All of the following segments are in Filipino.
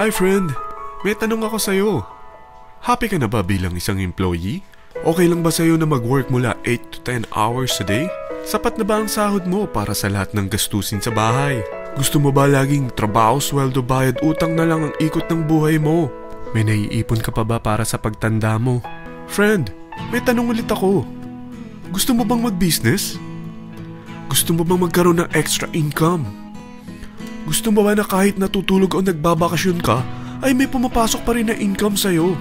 Hi friend, may tanong ako sa'yo. Happy ka na ba bilang isang employee? Okay lang ba sa'yo na mag-work mula 8 to 10 hours a day? Sapat na ba ang sahod mo para sa lahat ng gastusin sa bahay? Gusto mo ba laging trabaho, sweldo, bayad, utang na lang ang ikot ng buhay mo? May naiipon ka pa ba para sa pagtanda mo? Friend, may tanong ulit ako. Gusto mo bang mag-business? Gusto mo bang magkaroon ng extra income? Gusto mo ba na kahit natutulog o nagbabakasyon ka, ay may pumapasok pa rin na income sa'yo?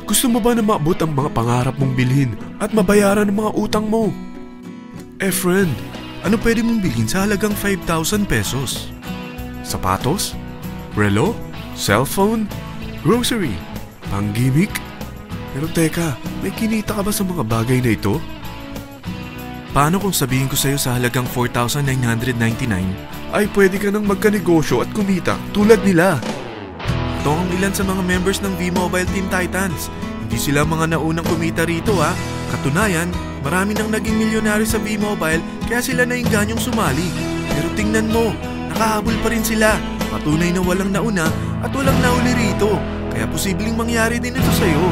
Gusto mo ba na maabot ang mga pangarap mong bilhin at mabayaran ang mga utang mo? Friend, ano pwede mong bilhin sa halagang 5,000 pesos? Sapatos? Relo? Cellphone? Grocery? Pang-gimmick? Pero teka, may kinita ka ba sa mga bagay na ito? Paano kung sabihin ko sa'yo sa halagang 4,999 ay pwede ka nang magkanegosyo at kumita tulad nila? Ito ang ilan sa mga members ng V-Mobile Team Titans. Hindi sila mga naunang kumita rito ha. Katunayan, marami nang naging milyonaryo sa V-Mobile kaya sila naingganyong sumali. Pero tingnan mo, nakahabol pa rin sila. Patunay na walang nauna at walang nauli rito. Kaya posibleng mangyari din ito sa'yo.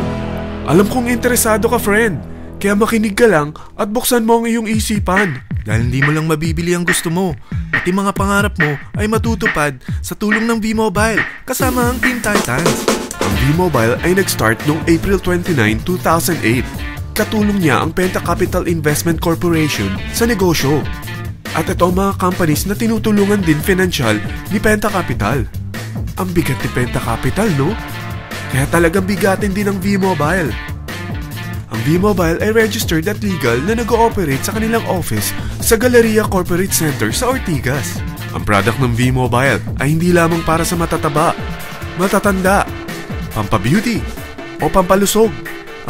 Alam kong interesado ka, friend. Kaya makinig ka lang at buksan mo ang iyong isipan. Dahil hindi mo lang mabibili ang gusto mo. Pati mga pangarap mo ay matutupad sa tulong ng V-Mobile kasama ang Team Titans. Ang V-Mobile ay nag-start noong April 29, 2008. Katulong niya ang Penta Capital Investment Corporation sa negosyo. At ito ang mga companies na tinutulungan din financial ni Penta Capital. Ang bigat ni Penta Capital, no? Kaya talagang bigatin din ang V-Mobile. Ang V-Mobile ay registered at legal na nag-ooperate sa kanilang office sa Galleria Corporate Center sa Ortigas. Ang product ng V-Mobile ay hindi lamang para sa matataba, matatanda, pampabeauty, o pampalusog.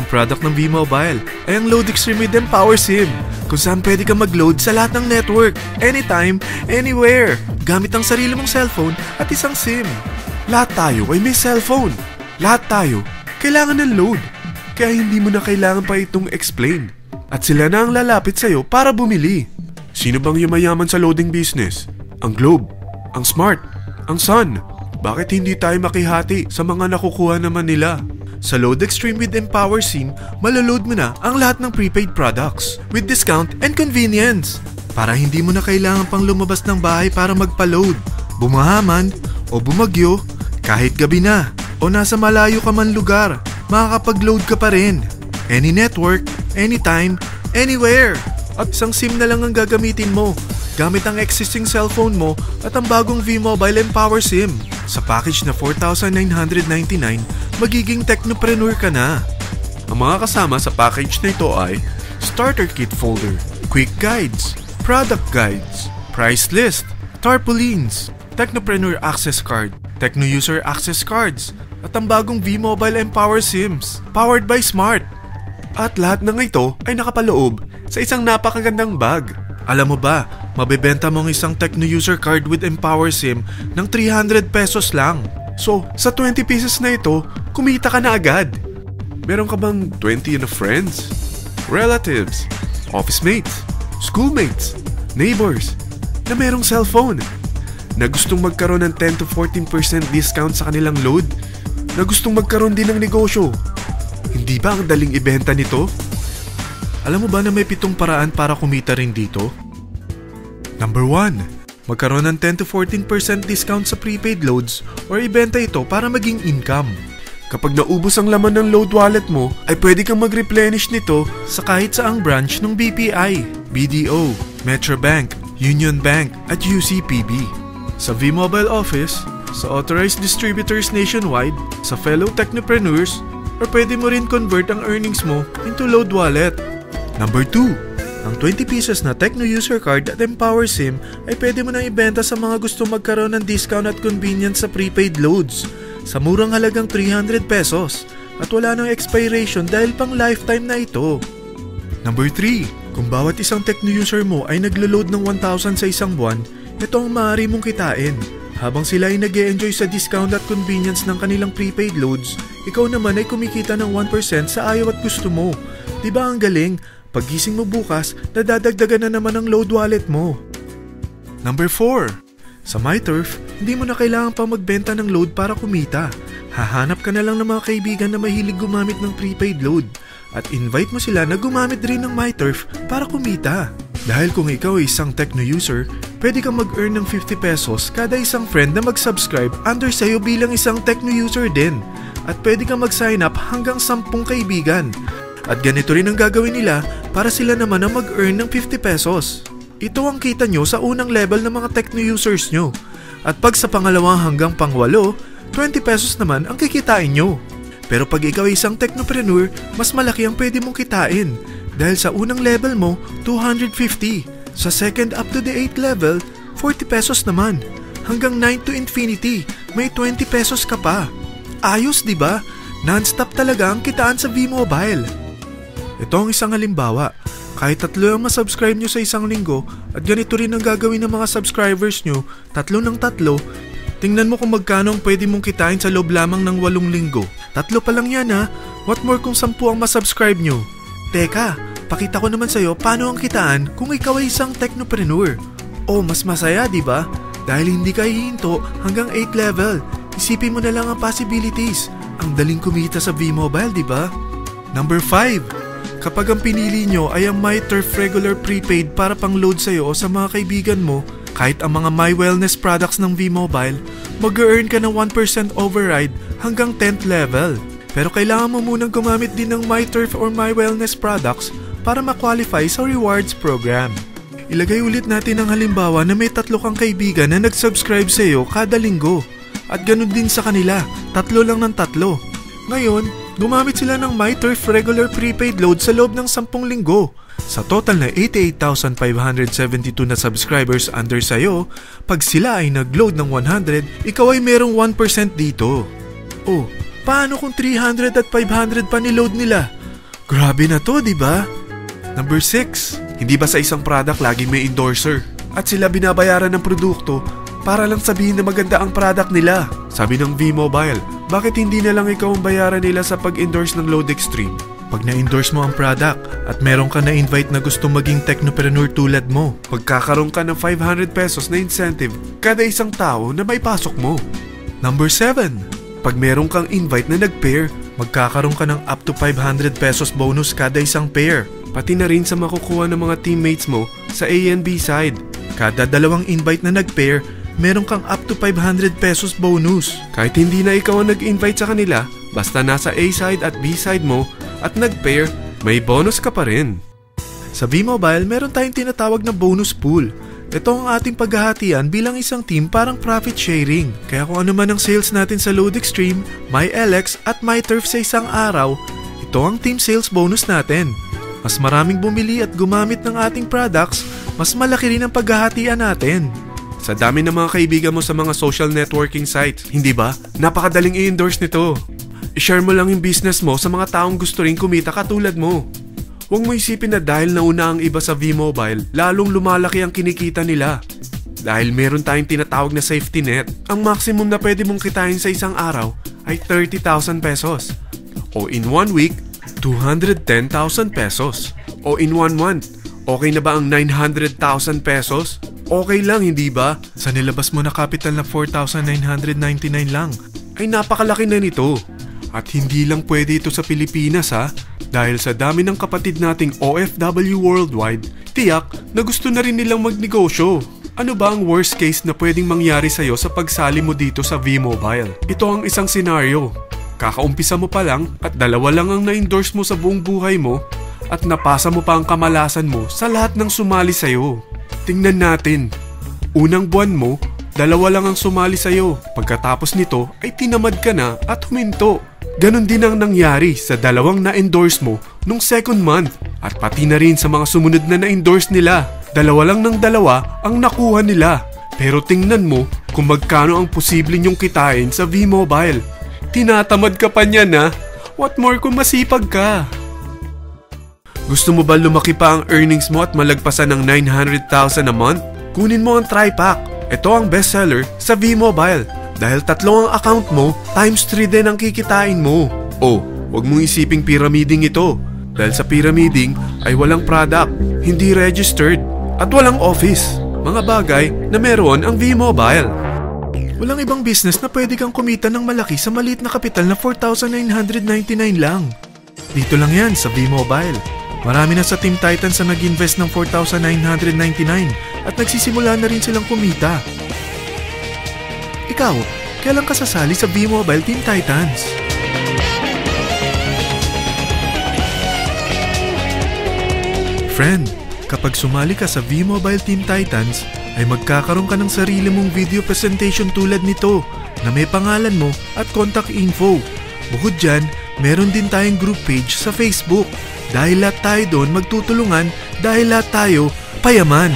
Ang product ng V-Mobile ay ang Load Extreme with Empower SIM, kung saan pwede ka mag-load sa lahat ng network, anytime, anywhere, gamit ang sarili mong cellphone at isang SIM. Lahat tayo ay may cellphone. Lahat tayo kailangan ng load. Kaya hindi mo na kailangan pa itong explain. At sila na ang lalapit sa'yo para bumili. Sino bang yumayaman sa loading business? Ang Globe, ang Smart, ang Sun. Bakit hindi tayo makihati sa mga nakukuha naman nila? Sa Load Extreme with Empower SIM, maloload mo na ang lahat ng prepaid products with discount and convenience. Para hindi mo na kailangan pang lumabas ng bahay para magpa-load. Bumahaman o bumagyo, kahit gabi na o nasa malayo ka man lugar, makakapag-load ka pa rin. Any network, anytime, anywhere. At isang SIM na lang ang gagamitin mo gamit ang existing cellphone mo at ang bagong V-Mobile Empower SIM. Sa package na 4,999, magiging technopreneur ka na. Ang mga kasama sa package na ito ay Starter Kit Folder, Quick Guides, Product Guides, Price List, Tarpaulins, Technopreneur Access Card, Techno User Access Cards, at ang bagong V-Mobile Empower SIMs, powered by Smart. At lahat ng ito ay nakapaloob sa isang napakagandang bag. Alam mo ba, mabebenta mo ang isang Techno User Card with Empower SIM ng 300 pesos lang. So, sa 20 pieces na ito, kumita ka na agad. Meron ka bang 20 na friends, relatives, office mates, schoolmates, neighbors, na merong cellphone, na gustong magkaroon ng 10 to 14% discount sa kanilang load, na gustong magkaroon din ng negosyo? Hindi ba ang daling ibenta nito? Alam mo ba na may 7 paraan para kumita rin dito? Number 1, magkaroon ng 10 to 14% discount sa prepaid loads or ibenta ito para maging income. Kapag naubos ang laman ng load wallet mo, ay pwede kang mag-replenish nito sa kahit saang branch ng BPI, BDO, Metrobank, Union Bank at UCPB. Sa V-Mobile Office, sa authorized distributors nationwide, sa fellow technopreneurs, or pwede mo rin convert ang earnings mo into load wallet. Number 2, ang 20 pieces na Techno User Card at Empower SIM ay pwede mo nang ibenta sa mga gusto magkaroon ng discount at convenience sa prepaid loads sa murang halagang 300 pesos at wala nang expiration dahil pang lifetime na ito. Number 3, kung bawat isang Techno user mo ay naglo-load ng 1,000 sa isang buwan, ito ang maaari mong kitain. Habang sila ay nag-e-enjoy sa discount at convenience ng kanilang prepaid loads, ikaw naman ay kumikita ng 1% sa ayaw at gusto mo. Diba ang galing? Paggising mo bukas, nadadagdagan na naman ang load wallet mo. Number 4. Sa MyTurf, hindi mo na kailangan pa magbenta ng load para kumita. Hahanap ka na lang ng mga kaibigan na mahilig gumamit ng prepaid load at invite mo sila na gumamit rin ng MyTurf para kumita. Dahil kung ikaw ay isang Tecno user, pwede kang mag-earn ng 50 pesos kada isang friend na mag-subscribe under sa'yo bilang isang Tecno user din. At pwede kang mag-sign up hanggang 10 kaibigan. At ganito rin ang gagawin nila para sila naman ang mag-earn ng 50 pesos. Ito ang kita nyo sa unang level ng mga Tecno users nyo. At pag sa pangalawa hanggang pang-8, 20 pesos naman ang kikitain nyo. Pero pag ikaw ay isang technopreneur, mas malaki ang pwede mong kitain. Dahil sa unang level mo, 250. Sa second up to the 8th level, 40 pesos naman. Hanggang 9 to infinity, may 20 pesos ka pa. Ayos, di ba? Non-stop talaga ang kitaan sa V-Mobile. Ito ang isang halimbawa. Kahit 3 ang masubscribe nyo sa isang linggo at ganito rin ang gagawin ng mga subscribers nyo, 3 ng 3, tingnan mo kung magkano ang pwede mong kitain sa loob lamang ng 8 linggo. 3 pa lang yan ha. What more kung 10 ang masubscribe nyo? Teka, pakita ko naman sa'yo paano ang kitaan kung ikaw ay isang technopreneur. Oh, mas masaya, di ba? Dahil hindi ka hihinto hanggang 8 level. Isipin mo na lang ang possibilities. Ang daling kumita sa V-Mobile, di ba? Number 5. Kapag ang pinili nyo ay ang MyTurf regular prepaid para pang-load sa'yo o sa mga kaibigan mo, kahit ang mga My Wellness products ng V-Mobile, mag-earn ka ng 1% override hanggang 10th level. Pero kailangan mo munang gumamit din ng MyTurf or My Wellness products para ma-qualify sa rewards program. Ilagay ulit natin ang halimbawa na may 3 kang kaibigan na nag-subscribe sa'yo kada linggo. At ganun din sa kanila, 3 lang ng 3. Ngayon, gumamit sila ng MyTurf regular prepaid load sa loob ng 10 linggo. Sa total na 88,572 na subscribers under sa'yo, pag sila ay nag-load ng 100, ikaw ay merong 1% dito. Oh, paano kung 300 at 500 pa ni-load nila? Grabe na to, di ba? Number 6. Hindi ba sa isang product laging may endorser? At sila binabayaran ng produkto para lang sabihin na maganda ang product nila. Sabi ng V-Mobile, bakit hindi na lang ikaw ang bayaran nila sa pag-endorse ng Load Extreme? Pag na-endorse mo ang product at meron ka na-invite na gustong maging technopreneur tulad mo, magkakaroon ka ng 500 pesos na incentive kada isang tao na may pasok mo. Number 7. Pag meron kang invite na nag-pair, magkakaroon ka ng up to 500 pesos bonus kada isang pair. Pati na rin sa makukuha ng mga teammates mo sa A and B side. Kada 2 invite na nag-pair, meron kang up to 500 pesos bonus. Kahit hindi na ikaw ang nag-invite sa kanila, basta nasa A side at B side mo at nag-pair, may bonus ka pa rin. Sa V-Mobile, meron tayong tinatawag na bonus pool. Ito ang ating paghahatian bilang isang team parang profit sharing. Kaya kung ano man ang sales natin sa Load Extreme, MyLX at MyTurf sa isang araw, ito ang team sales bonus natin. Mas maraming bumili at gumamit ng ating products, mas malaki rin ang paghahatian natin. Sa dami ng mga kaibigan mo sa mga social networking sites, hindi ba? Napakadaling i-endorse nito. I-share mo lang yung business mo sa mga taong gusto rin kumita katulad mo. Huwag mo isipin na dahil nauna ang iba sa V-Mobile, lalong lumalaki ang kinikita nila. Dahil meron tayong tinatawag na safety net, ang maximum na pwede mong kitain sa isang araw ay 30,000 pesos. O in 1 week, 210,000 pesos. O in 1 month, okay na ba ang 900,000 pesos? Okay lang, hindi ba? Sa nilabas mo na capital na 4,999 lang, ay napakalaki na nito. At hindi lang pwede ito sa Pilipinas ha, dahil sa dami ng kapatid nating OFW worldwide, tiyak na gusto na rin nilang magnegosyo. Ano ba ang worst case na pwedeng mangyari sa'yo sa pagsali mo dito sa V-Mobile? Ito ang isang senaryo. Kakaumpisa mo pa lang at 2 lang ang na-endorse mo sa buong buhay mo at napasa mo pa ang kamalasan mo sa lahat ng sumali sa'yo. Tingnan natin. Unang buwan mo, 2 lang ang sumali sa'yo. Pagkatapos nito ay tinamad ka na at huminto. Ganon din ang nangyari sa 2 na-endorse mo nung second month at pati na rin sa mga sumunod na na-endorse nila. 2 lang ng 2 ang nakuha nila. Pero tingnan mo kung magkano ang posible nyong kitain sa V-Mobile. Tinatamad ka pa niyan ha? What more kung masipag ka? Gusto mo ba lumaki pa ang earnings mo at malagpasan ng 900,000 a month? Kunin mo ang TriPack. Ito ang bestseller sa V-Mobile. Dahil 3 ang account mo, times 3 din ang kikitain mo. Oh, wag mong isiping pyramiding ito. Dahil sa pyramiding ay walang product, hindi registered, at walang office. mga bagay na meron ang V-Mobile. Walang ibang business na pwede kang kumita ng malaki sa maliit na kapital na 4,999 lang. Dito lang yan sa V-Mobile. Marami na sa Team Titans na nag-invest ng 4,999 at nagsisimula na rin silang kumita. Ikaw, kailan ka sasali sa V-Mobile Team Titans? Friend, kapag sumali ka sa V-Mobile Team Titans, ay magkakaroon ka ng sarili mong video presentation tulad nito na may pangalan mo at contact info. Bukod dyan, meron din tayong group page sa Facebook. Dahil lahat tayo doon magtutulungan dahil lahat tayo payaman.